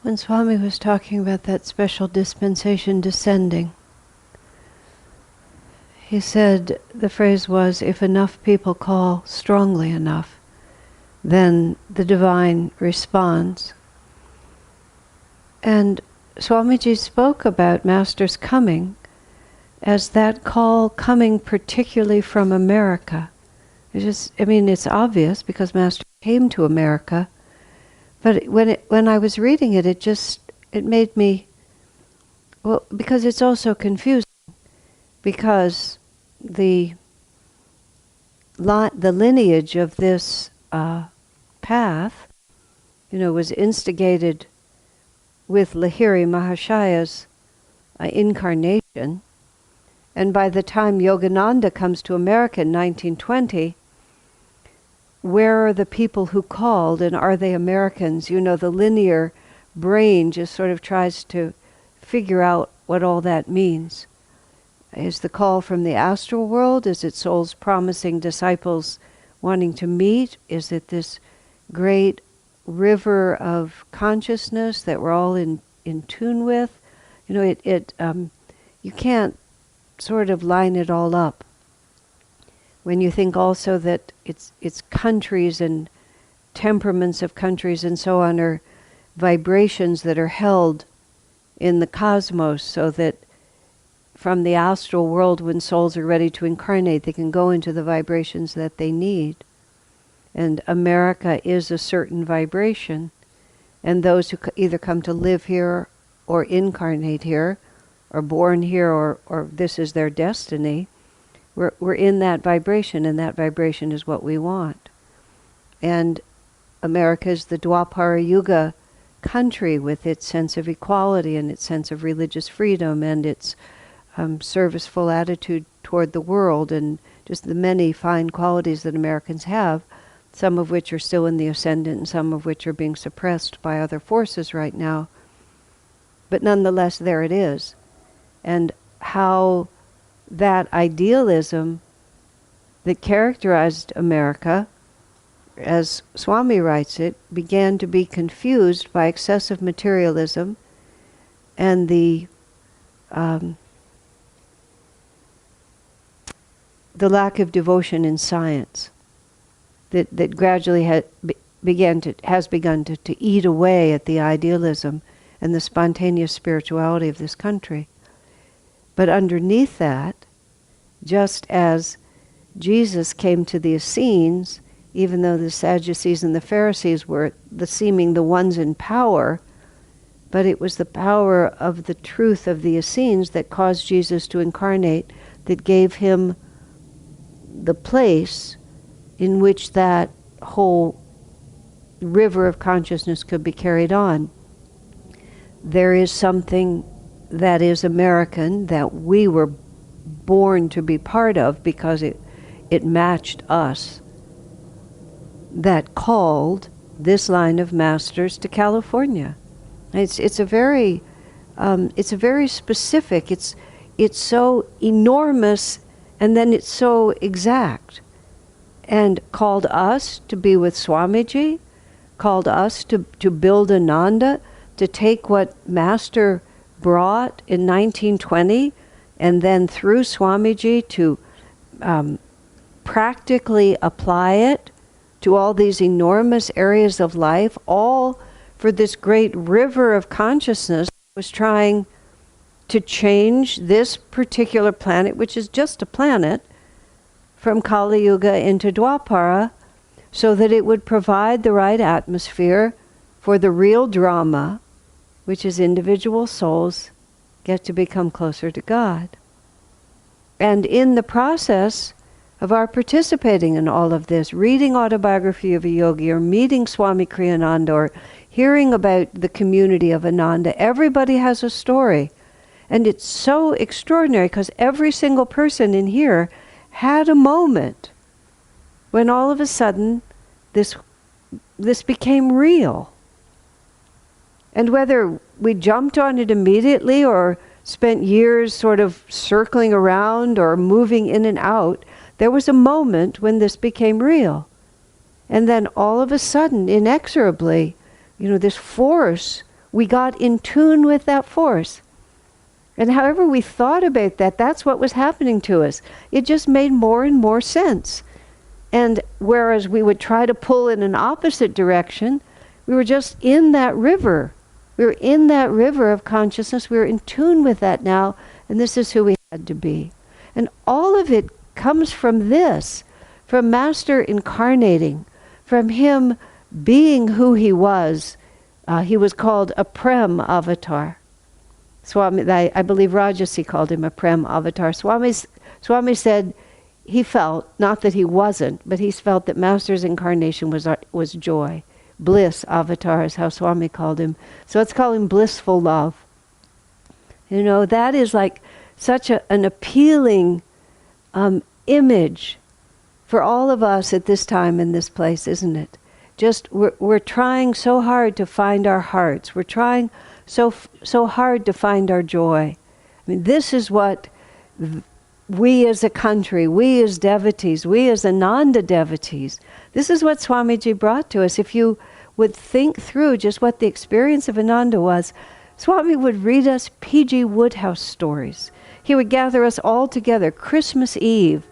When Swami was talking about that special dispensation descending, he said, the phrase was, if enough people call strongly enough, then the divine responds. And Swamiji spoke about Master's coming as that call coming particularly from America. It's obvious because Master came to America, but when I was reading it, it made me, well, because it's also confusing, because the lineage of this path, was instigated with Lahiri Mahashaya's incarnation, and by the time Yogananda comes to America in 1920, where are the people who called, and are they Americans? The linear brain just sort of tries to figure out what all that means. Is the call from the astral world? Is it souls promising disciples wanting to meet? Is it this great river of consciousness that we're all in tune with? You can't sort of line it all up. When you think also that it's countries and temperaments of countries and so on are vibrations that are held in the cosmos, so that from the astral world, when souls are ready to incarnate, they can go into the vibrations that they need. And America is a certain vibration, and those who either come to live here or incarnate here, or born here, or this is their destiny, we're in that vibration, and that vibration is what we want. And America is the Dwapara Yuga country, with its sense of equality and its sense of religious freedom and its serviceful attitude toward the world, and just the many fine qualities that Americans have, some of which are still in the ascendant and some of which are being suppressed by other forces right now. But nonetheless, there it is. And how that idealism that characterized America, as Swami writes it, began to be confused by excessive materialism and the lack of devotion in science that gradually has begun to eat away at the idealism and the spontaneous spirituality of this country. But underneath that, just as Jesus came to the Essenes, even though the Sadducees and the Pharisees were the ones in power, but it was the power of the truth of the Essenes that caused Jesus to incarnate, that gave him the place in which that whole river of consciousness could be carried on. There is something that is American, that we were born to be part of because it matched us, that called this line of masters to California. It's a very specific. It's so enormous, and then it's so exact, and called us to be with Swamiji, called us to build Ananda, to take what Master brought in 1920, and then through Swamiji to practically apply it to all these enormous areas of life, all for this great river of consciousness that was trying to change this particular planet, which is just a planet, from Kali Yuga into Dwapara, so that it would provide the right atmosphere for the real drama, which is individual souls get to become closer to God. And in the process of our participating in all of this, reading Autobiography of a Yogi, or meeting Swami Kriyananda, or hearing about the community of Ananda, everybody has a story. And it's so extraordinary because every single person in here had a moment when all of a sudden this became real. And whether we jumped on it immediately or spent years sort of circling around or moving in and out, there was a moment when this became real. And then all of a sudden, inexorably, this force we got in tune with that force. And however we thought about that, that's what was happening to us. It just made more and more sense. And whereas we would try to pull in an opposite direction, we were just in that river. We were in that river of consciousness. We were in tune with that now, and this is who we had to be. And all of it comes from this, from Master incarnating, from him being who he was. He was called a Prem avatar. Swami, I believe Rajasi called him a Prem avatar. Swami said he felt, not that he wasn't, but he felt that Master's incarnation was joy. Bliss avatar is how Swami called him. So let's call him blissful love. You know, that is like such an appealing image for all of us at this time in this place, isn't it? Just we're trying so hard to find our hearts. We're trying so hard to find our joy. I mean, this is what we as a country, we as devotees, we as Ananda devotees, this is what Swamiji brought to us. If you would think through just what the experience of Ananda was, Swami would read us P.G. Wodehouse stories. He would gather us all together Christmas Eve.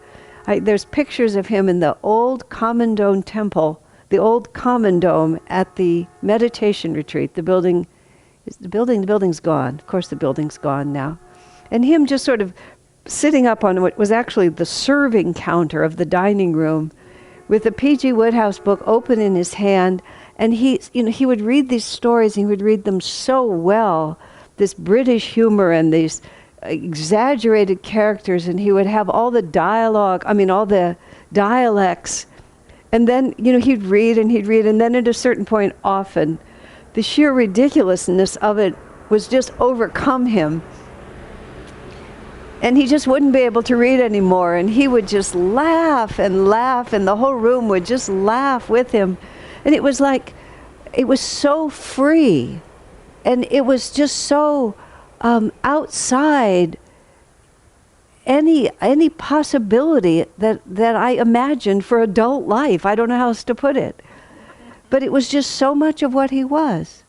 There's pictures of him in the old Common Dome temple, the old Common Dome at the meditation retreat. The building's gone. Of course the building's gone now. And him just sort of sitting up on what was actually the serving counter of the dining room with the P.G. Wodehouse book open in his hand. And he would read these stories, and he would read them so well, this British humor and these exaggerated characters, and he would have all the dialogue, all the dialects. And then, he'd read, and then at a certain point, often, the sheer ridiculousness of it was just overcome him. And he just wouldn't be able to read anymore, and he would just laugh, and the whole room would just laugh with him. And it was like, it was so free, and it was just so outside any possibility that I imagined for adult life. I don't know how else to put it. But it was just so much of what he was.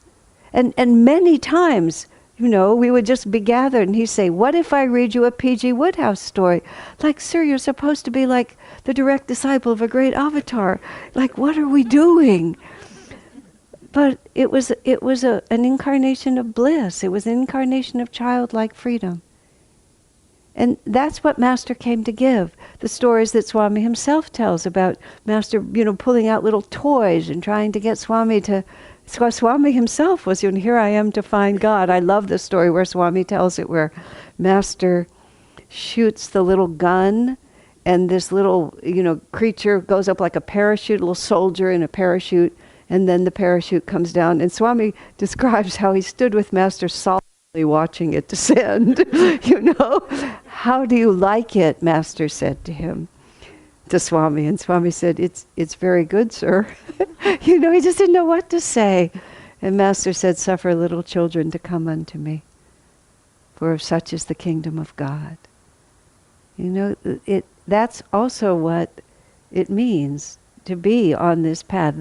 And many times, we would just be gathered, and he'd say, what if I read you a P.G. Wodehouse story? Like, sir, you're supposed to be like the direct disciple of a great avatar. Like, what are we doing? But it was an incarnation of bliss. It was an incarnation of childlike freedom. And that's what Master came to give. The stories that Swami himself tells about Master, pulling out little toys and trying to get Swami to... Swami himself was, here I am to find God. I love the story where Swami tells it, where Master shoots the little gun, and this little, creature goes up like a parachute, a little soldier in a parachute, and then the parachute comes down. And Swami describes how he stood with Master solemnly watching it descend. How do you like it? Master said to him, to Swami. And Swami said, it's very good, sir. He just didn't know what to say. And Master said, suffer little children to come unto me, for of such is the kingdom of God. That's also what it means to be on this path.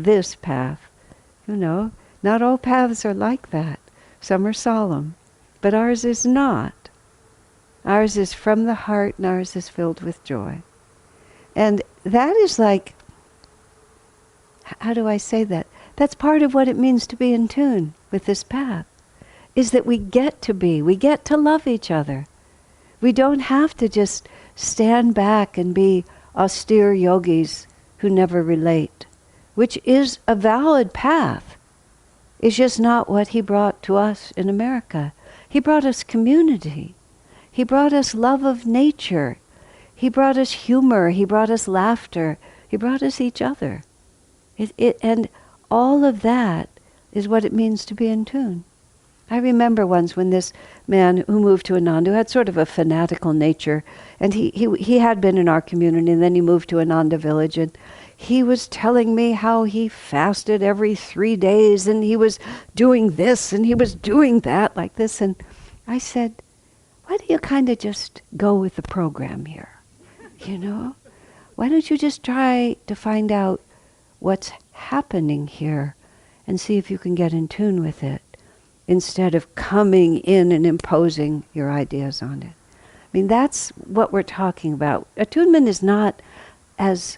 Not all paths are like that. Some are solemn, but ours is not. Ours is from the heart, and ours is filled with joy. And that is like, how do I say that? That's part of what it means to be in tune with this path, is that we get to love each other. We don't have to just stand back and be austere yogis who never relate, which is a valid path. It's just not what he brought to us in America. He brought us community. He brought us love of nature. He brought us humor. He brought us laughter. He brought us each other. And all of that is what it means to be in tune. I remember once when this man who moved to Ananda, who had sort of a fanatical nature, and he had been in our community, and then he moved to Ananda village, and he was telling me how he fasted every 3 days, and he was doing this, and he was doing that, like this. And I said, why don't you kind of just go with the program here? Why don't you just try to find out what's happening here and see if you can get in tune with it? instead of coming in and imposing your ideas on it. I mean, that's what we're talking about. Attunement is not as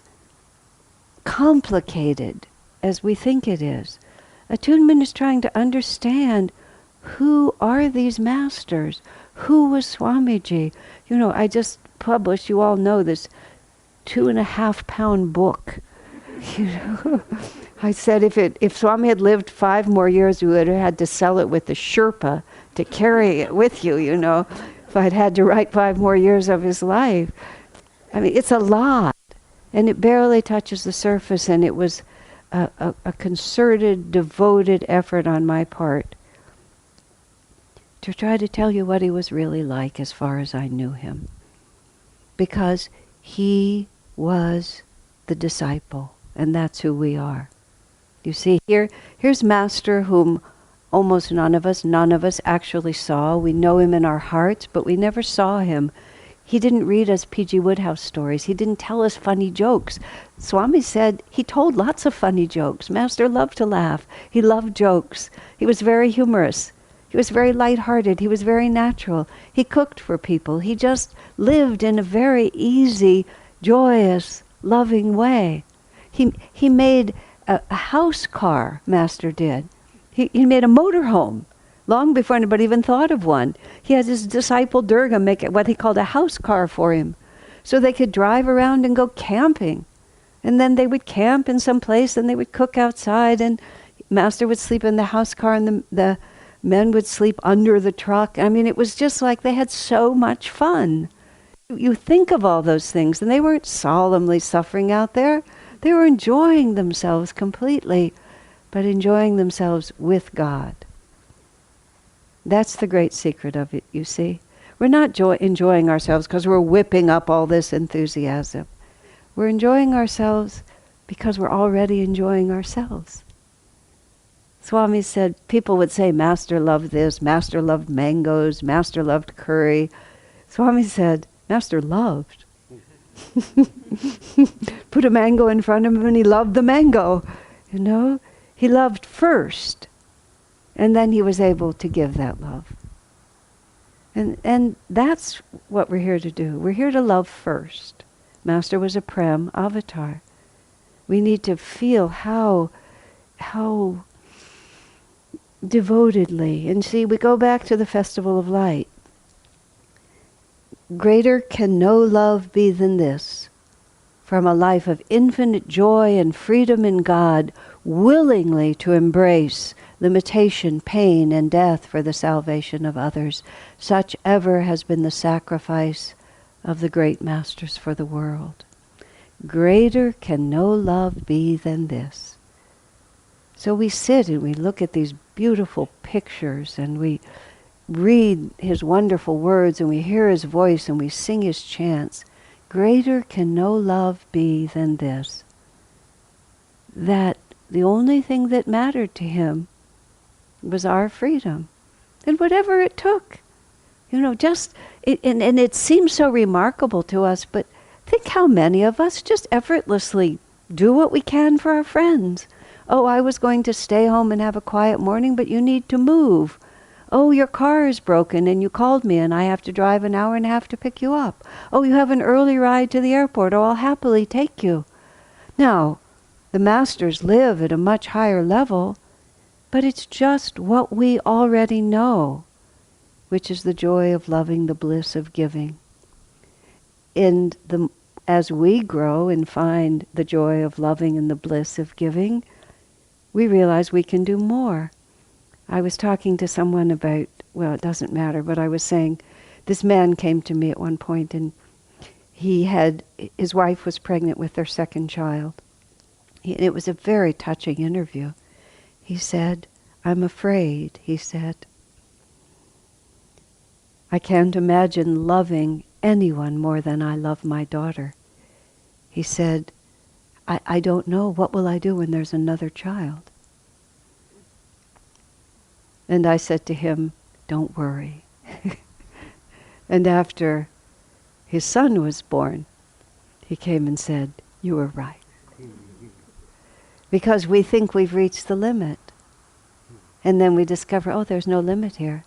complicated as we think it is. Attunement is trying to understand, who are these masters? Who was Swamiji? You know, I just published, you all know, this 2.5-pound book. You know, I said if Swami had lived 5 more years, we would have had to sell it with the Sherpa to carry it with you, you know, if I'd had to write 5 more years of his life. I mean, it's a lot, and it barely touches the surface, and it was a concerted, devoted effort on my part to try to tell you what he was really like as far as I knew him. Because he was the disciple, and that's who we are. You see, here's Master whom almost none of us actually saw. We know him in our hearts, but we never saw him. He didn't read us P.G. Wodehouse stories. He didn't tell us funny jokes. Swami said he told lots of funny jokes. Master loved to laugh. He loved jokes. He was very humorous. He was very light-hearted. He was very natural. He cooked for people. He just lived in a very easy, joyous, loving way. He made a house car, Master did. He made a motorhome long before anybody even thought of one. He had his disciple Durga make what he called a house car for him, so they could drive around and go camping. And then they would camp in some place, and they would cook outside, and Master would sleep in the house car, and the men would sleep under the truck. I mean, it was just like they had so much fun. You think of all those things, and they weren't solemnly suffering out there. They were enjoying themselves completely, but enjoying themselves with God. That's the great secret of it, you see. We're not enjoying ourselves because we're whipping up all this enthusiasm. We're enjoying ourselves because we're already enjoying ourselves. Swami said, people would say, Master loved this, Master loved mangoes, Master loved curry. Swami said, Master loved. Put a mango in front of him and he loved the mango. You know, he loved first. And then he was able to give that love. And that's what we're here to do. We're here to love first. Master was a Prem avatar. We need to feel how devotedly. And see, we go back to the Festival of Light. Greater can no love be than this, from a life of infinite joy and freedom in God, willingly to embrace limitation, pain, and death for the salvation of others. Such ever has been the sacrifice of the great masters for the world. Greater can no love be than this. So we sit and we look at these beautiful pictures, and we read his wonderful words, and we hear his voice, and we sing his chants. Greater can no love be than this. That the only thing that mattered to him was our freedom, and whatever it took. You know, and it seems so remarkable to us, but think how many of us just effortlessly do what we can for our friends. Oh, I was going to stay home and have a quiet morning, but you need to move. Oh, your car is broken and you called me and I have to drive an hour and a half to pick you up. Oh, you have an early ride to the airport. Oh, I'll happily take you. Now, the masters live at a much higher level, but it's just what we already know, which is the joy of loving, the bliss of giving. And as we grow and find the joy of loving and the bliss of giving, we realize we can do more. I was talking to someone about, well, it doesn't matter, but I was saying, this man came to me at one point, and his wife was pregnant with their second child. It was a very touching interview. He said, I'm afraid, he said. I can't imagine loving anyone more than I love my daughter. He said, I don't know, what will I do when there's another child? And I said to him, don't worry. And after his son was born, he came and said, you were right. Because we think we've reached the limit. And then we discover, oh, there's no limit here.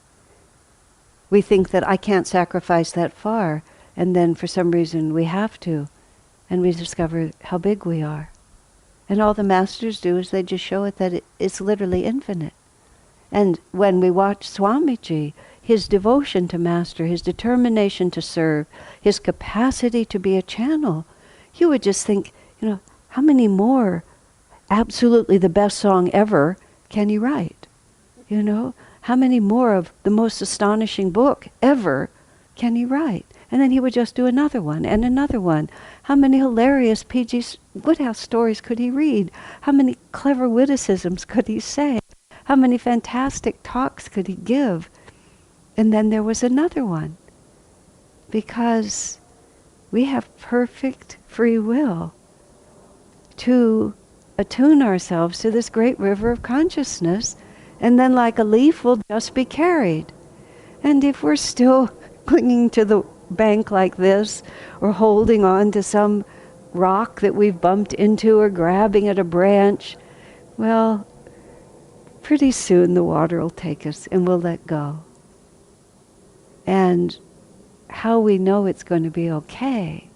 We think that I can't sacrifice that far, and then for some reason we have to. And we discover how big we are. And all the masters do is they just show it that it's literally infinite. And when we watch Swamiji, his devotion to Master, his determination to serve, his capacity to be a channel, you would just think, how many more absolutely the best song ever can he write? How many more of the most astonishing book ever can he write? And then he would just do another one and another one. How many hilarious P.G. Woodhouse stories could he read? How many clever witticisms could he say? How many fantastic talks could he give? And then there was another one. Because we have perfect free will to attune ourselves to this great river of consciousness, and then like a leaf we'll just be carried. And if we're still clinging to the bank like this, or holding on to some rock that we've bumped into, or grabbing at a branch, well, pretty soon the water will take us and we'll let go. And how we know it's going to be okay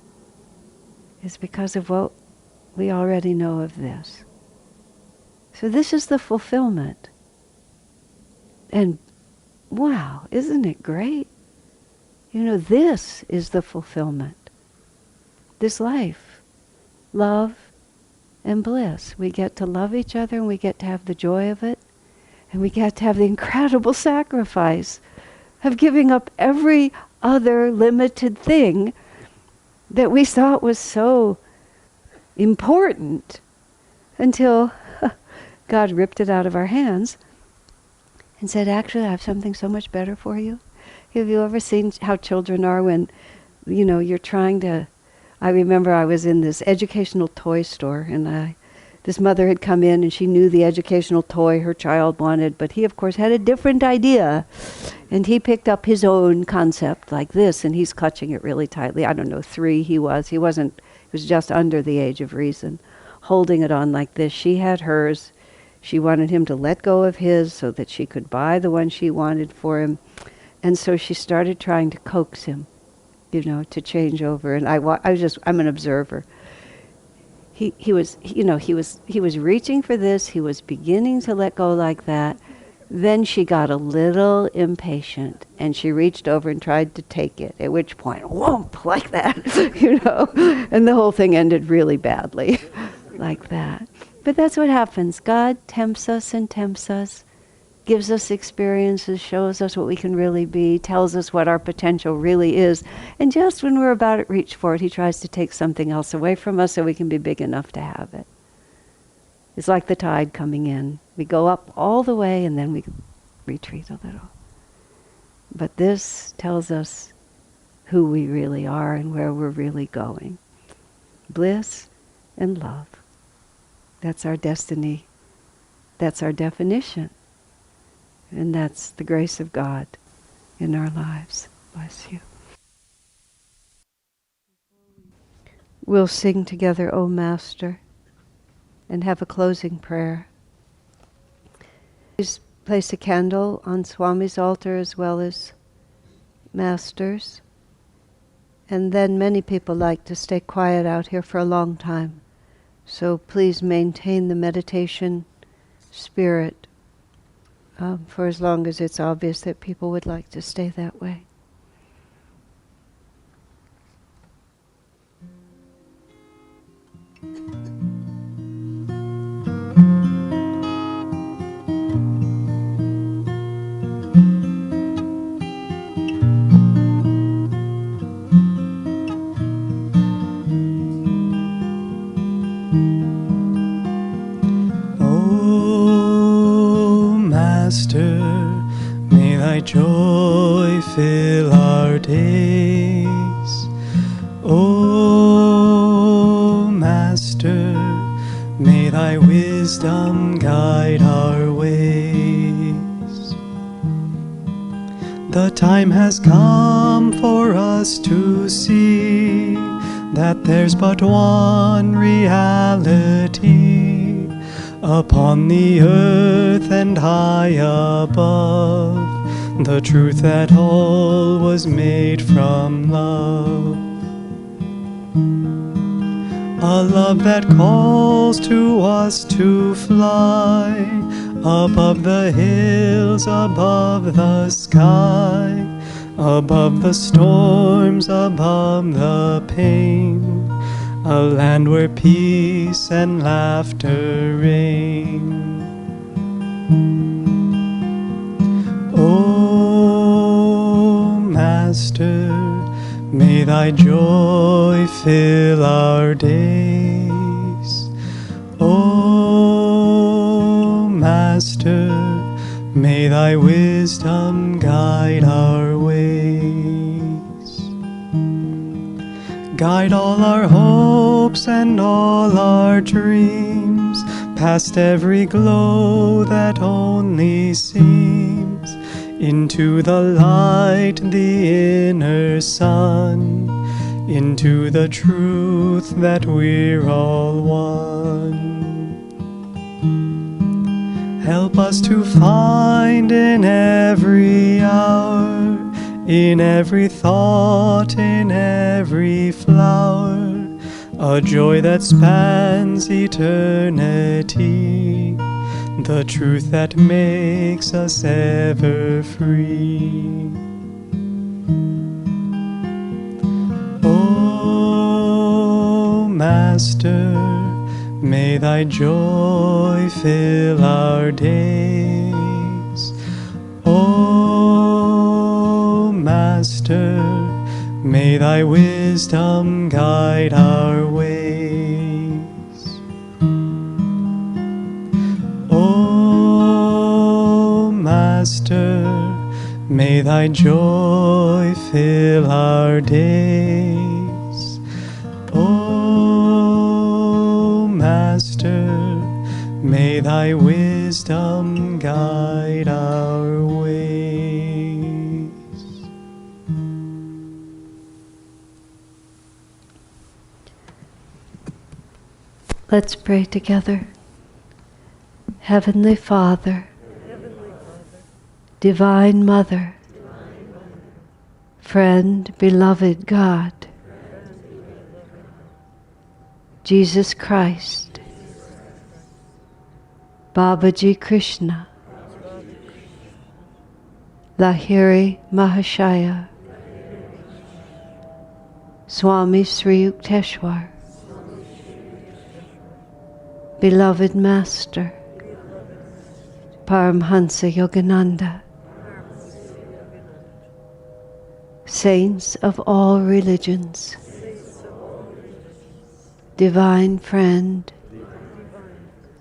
is because of what we already know of this. So this is the fulfillment. And wow, isn't it great? This is the fulfillment. This life, love and bliss. We get to love each other, and we get to have the joy of it, and we get to have the incredible sacrifice of giving up every other limited thing that we thought was so important until God ripped it out of our hands and said, actually, I have something so much better for you. Have you ever seen how children are when, you're trying to... I remember I was in this educational toy store, and this mother had come in, and she knew the educational toy her child wanted, but he, of course, had a different idea. And he picked up his own concept like this, and he's clutching it really tightly. I don't know, 3 he was. He was just under the age of reason, holding it on like this. She had hers. She wanted him to let go of his so that she could buy the one she wanted for him. And so she started trying to coax him, to change over. And I'm an observer. He was reaching for this. He was beginning to let go like that. Then she got a little impatient, and she reached over and tried to take it, at which point, whoomp, like that, and the whole thing ended really badly, like that. But that's what happens. God tempts us and tempts us, gives us experiences, shows us what we can really be, tells us what our potential really is, and just when we're about to reach for it, he tries to take something else away from us so we can be big enough to have it. It's like the tide coming in. We go up all the way and then we retreat a little. But this tells us who we really are and where we're really going. Bliss and love. That's our destiny. That's our definition. And that's the grace of God in our lives. Bless you. We'll sing together, O Master, and have a closing prayer. Please place a candle on Swami's altar as well as Master's. And then many people like to stay quiet out here for a long time. So please maintain the meditation spirit for as long as it's obvious that people would like to stay that way. Master, may thy joy fill our days. O Master, may thy wisdom guide our ways. The time has come for us to see that there's but one reality, upon the earth and high above, the truth that all was made from love. A love that calls to us to fly above the hills, above the sky, above the storms, above the pain, a land where peace and laughter reign. O Master, may thy joy fill our days. O Master, may thy wisdom guide our ways. Guide all our hopes and all our dreams, past every glow that only seems, into the light, the inner sun, into the truth that we're all one. Help us to find in every hour, in every thought, in every flower, a joy that spans eternity, the truth that makes us ever free. O Master, may thy joy fill our days. O Master, may thy wisdom guide our ways. O Master, may thy joy fill our days. O Master, may thy wisdom guide our ways. Let's pray together. Heavenly Father, Divine Mother, Friend, beloved God, Jesus Christ, Babaji Krishna, Lahiri Mahashaya, Swami Sri Yukteswar, beloved Master, Paramhansa Yogananda, saints of all religions, divine friend,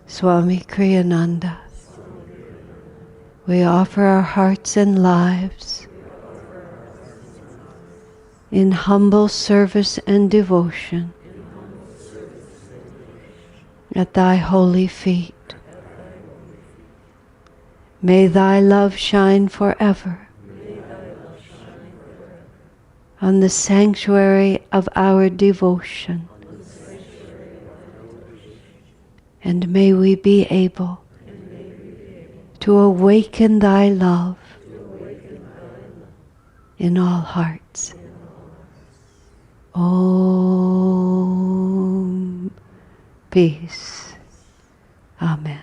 Swami Kriyananda, we offer our hearts and lives in humble service and devotion at thy holy feet. May thy love shine forever on the sanctuary of our devotion, and may we be able to awaken thy love in all hearts. Om. Peace. Amen.